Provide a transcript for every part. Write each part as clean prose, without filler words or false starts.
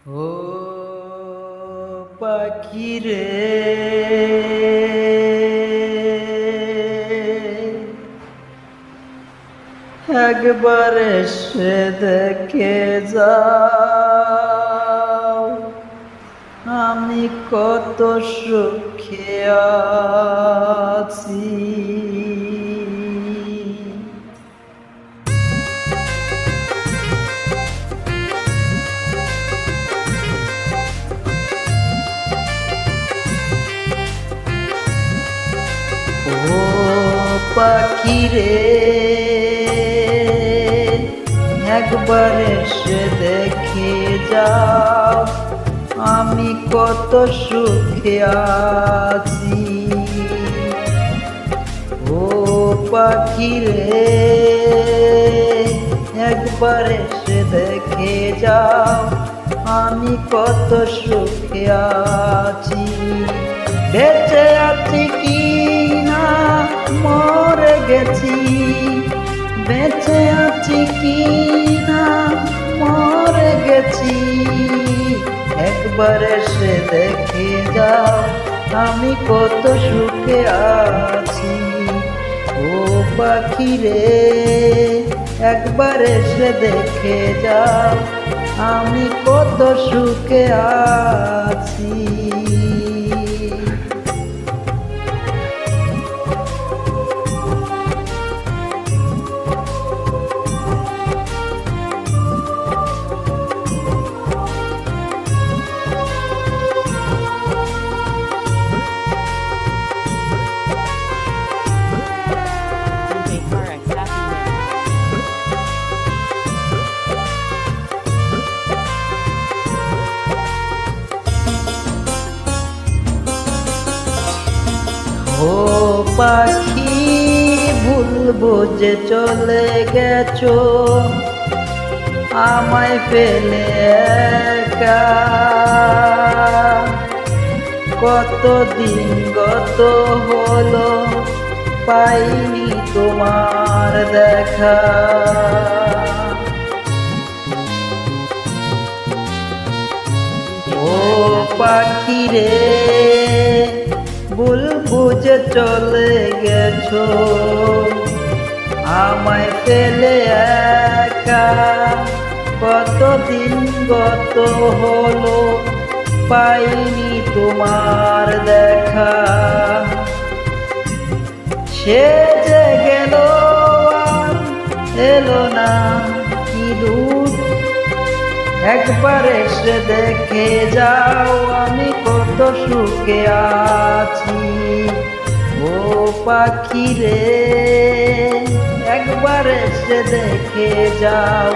ও পাখি রে, একবার এসে দেখে যাও আমি কত সুখে আছি। ও পাখি রে, একবার এসে দেখে যাও আমি কত সুখে আছি। ও পাখি রে, একবার এসে দেখে যাও আমি কত সুখে আছি। বেঁচে আছি কি না মরে গেছি, বেঁচে আছি কি না মরে গেছি, একবার এসে দেখে যাও আমি কত সুখে আছি। ও পাখি রে, একবার এসে দেখে যাও আমি কত সুখে আছি। ও পাখি ভুলবো যে চলে গেছো আমায় ফেলে একা, কতদিন গত হলো পাইনি তোমার দেখা। ও পাখি রে, ভুলবো যে চলে গেছো আমায় ফেলে একা, কতদিন গত হলো পাইনি তোমার দেখা। সে যে গেল আর এলো না কি দূর, একবার এসে দেখে যাও আমি কত সুখে আছি। ও পাখি রে, একবার এসে দেখে যাও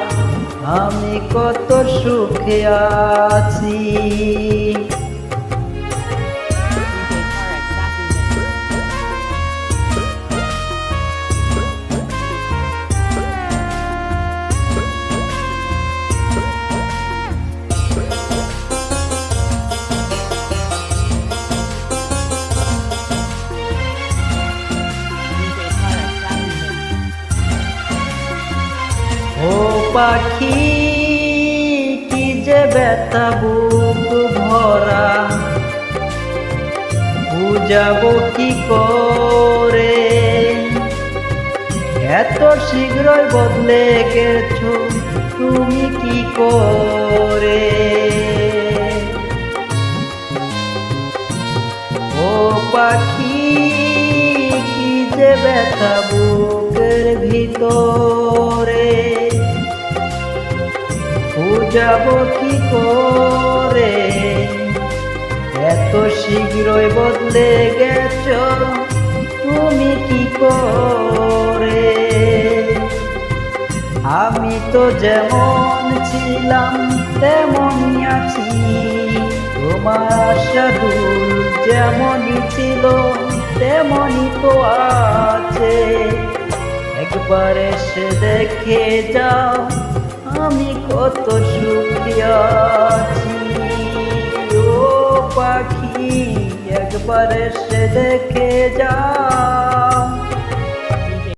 আমি কত সুখে আছি। ও পাখি কি যে ব্যথা বুক ভরা, বুঝাবো কি করে, এত শীঘ্রই বদলে গেছো তুমি কি করে। ও পাখি কি যে ব্যথা বুকের ভিতরে, বুঝাবো কি করে, এত শীঘ্রই বদলে গেছো তুমি কি করে। আমি তো যেমন ছিলাম তেমনই আছি, তোমার আশাদুল যেমনই ছিল তেমনই তো আছে, একবার এসে দেখে যাও আমি কত সুখী আছি। ও পাখি, একবার এসে দেখে যাও।